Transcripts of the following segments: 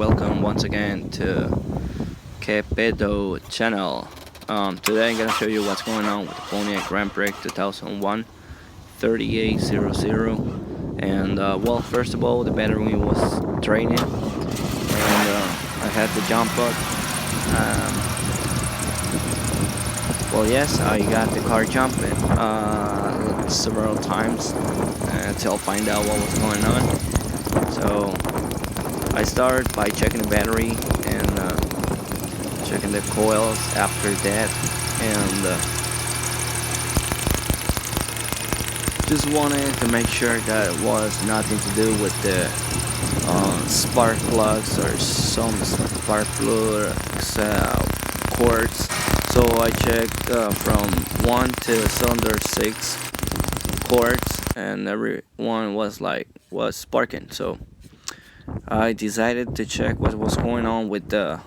welcome once again to Kepedo channel. Today I'm gonna show you what's going on with the Pontiac Grand Prix 2001 3800. And well, first of all, the battery was draining, and I had to jump up. Well, yes, I got the car jumping several times until I find out what was going on. So I started by checking the battery and checking the coils after that, and just wanted to make sure that it was nothing to do with the spark plugs or some spark plugs cords. So I checked from 1 to cylinder 6 cords, and every one was sparking. So I decided to check what was going on with the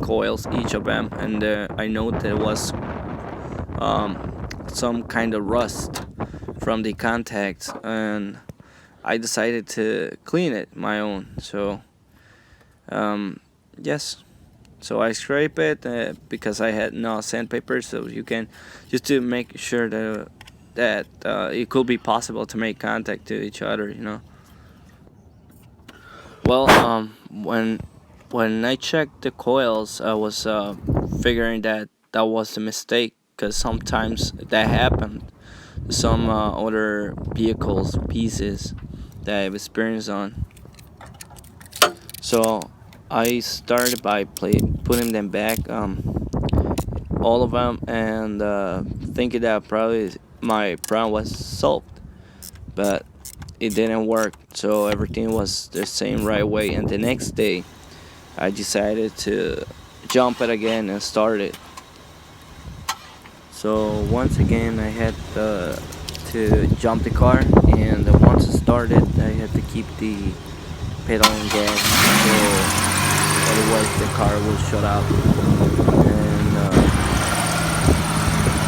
coils, each of them, and I noted there was some kind of rust from the contacts, and I decided to clean it my own. So yes, so I scrape it because I had no sandpaper, so you can just to make sure that it could be possible to make contact to each other, you know. Well, when I checked the coils, I was figuring that was a mistake, because sometimes that happened to some other vehicles pieces that I've experienced on. So I started by putting them back, all of them, and thinking that probably my problem was solved, but it didn't work. So everything was the same right way, and the next day I decided to jump it again and start it. So once again I had to jump the car, and once it started I had to keep the pedal and gas, so otherwise the car will shut up, and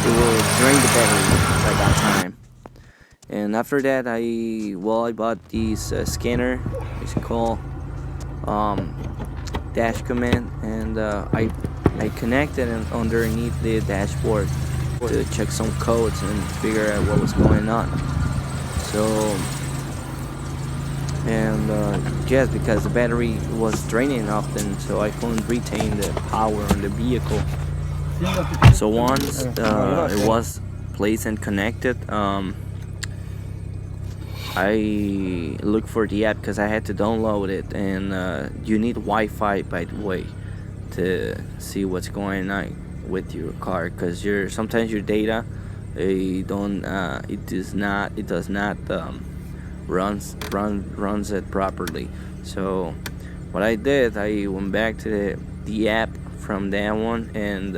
it will drain the battery at that time. And after that I bought this scanner. It's called dash command, and I connected it underneath the dashboard to check some codes and figure out what was going on. So, and yes, because the battery was draining often, so I couldn't retain the power on the vehicle. So once it was placed and connected, I looked for the app because I had to download it, and you need Wi-Fi, by the way, to see what's going on with your car, because sometimes your data it does not runs it properly. So what I did, I went back to the app from that one, and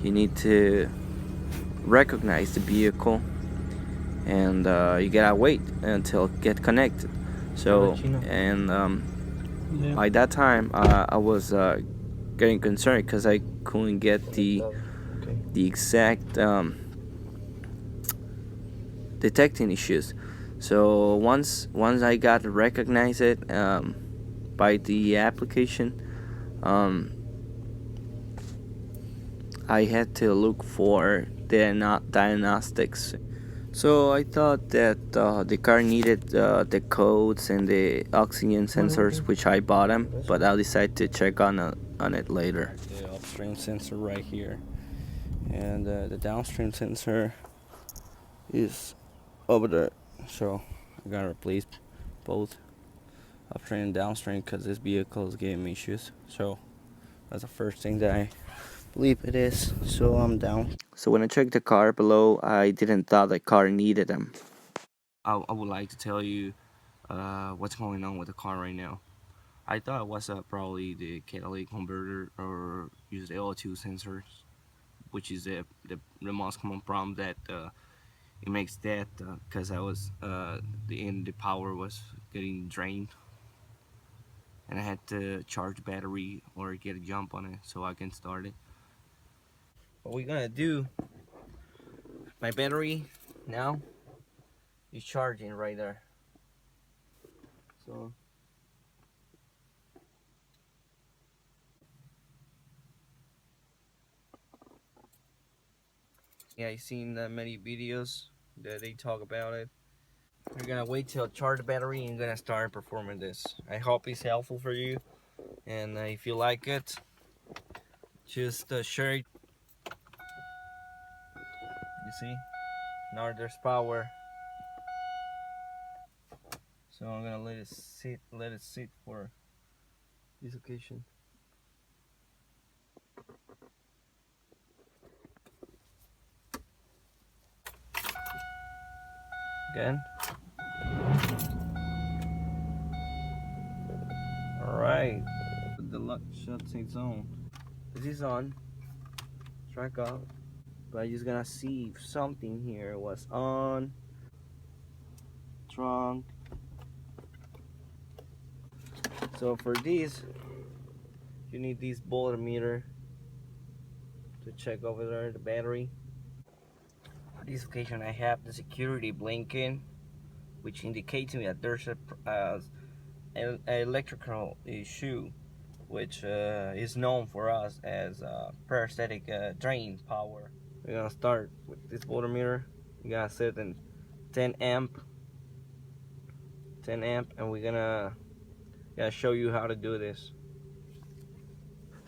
you need to recognize the vehicle, and you gotta wait until it get connected. So, and by that time I was getting concerned because I couldn't get the exact detecting issues. So once I got to recognize it by the application, I had to look for the diagnostics. So I thought that the car needed the codes and the oxygen sensors, which I bought them, but I'll decide to check on it later. The upstream sensor right here, and the downstream sensor is over there. So I gotta replace both upstream and downstream because this vehicle is giving me issues. So that's the first thing that I believe it is. So I'm down. So when I checked the car below, I didn't thought the car needed them. I would like to tell you what's going on with the car right now. I thought it was probably the catalytic converter, or use the L2 sensors, which is the most common problem that it makes that, because I was the power was getting drained, and I had to charge the battery or get a jump on it so I can start it. What we're gonna do, my battery now is charging right there. So Yeah, I've seen many videos that they talk about it. We're gonna wait till charge the battery and gonna start performing this. I hope it's helpful for you, and if you like it, just share it. You see, now there's power. So I'm gonna let it sit for this occasion. Again. Alright. The lock shuts its own. This is on. Track off. But I'm just gonna see if something here was on. Trunk. So for this, you need this voltmeter to check over there the battery. For this occasion, I have the security blinking, which indicates to me that there's an electrical issue, which is known for us as parastatic drain power. We're gonna start with this voltmeter. We gotta set in 10 amp, and we're gonna show you how to do this.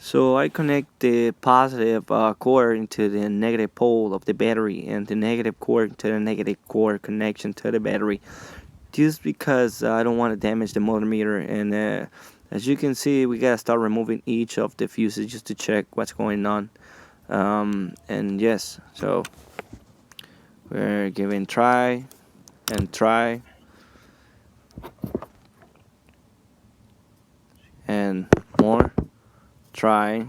So I connect the positive cord into the negative pole of the battery, and the negative cord to the negative cord connection to the battery, just because I don't want to damage the multimeter. And as you can see, we gotta start removing each of the fuses just to check what's going on. And yes, so we're giving try and try and more try.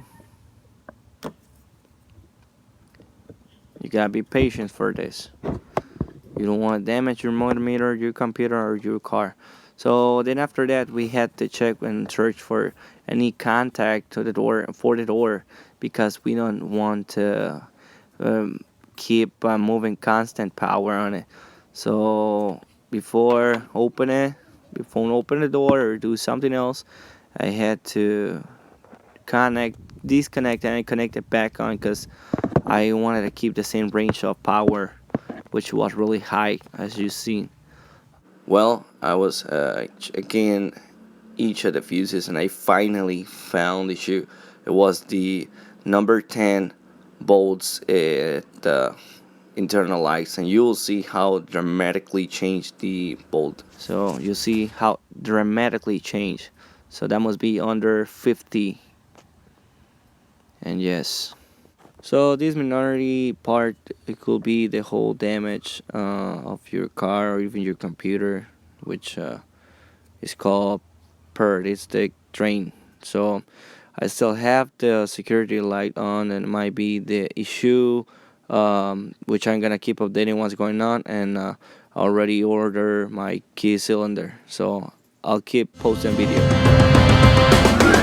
You gotta be patient for this. You don't want to damage your multimeter, your computer, or your car. So then after that, we had to check and search for any contact to the door for the door, because we don't want to keep moving constant power on it. So before open the door or do something else, I had to disconnect, and I connect it back on, because I wanted to keep the same range of power, which was really high, as you see. Well, I was checking each of the fuses, and I finally found the issue. It was the number 10 bolts at the internal lights, and you will see how dramatically changed the bolt. So you see how dramatically changed. So that must be under 50. And yes. So this minority part, it could be the whole damage of your car or even your computer, which is called paratistic drain. So I still have the security light on, and it might be the issue, which I'm gonna keep updating what's going on, and already order my key cylinder. So I'll keep posting video.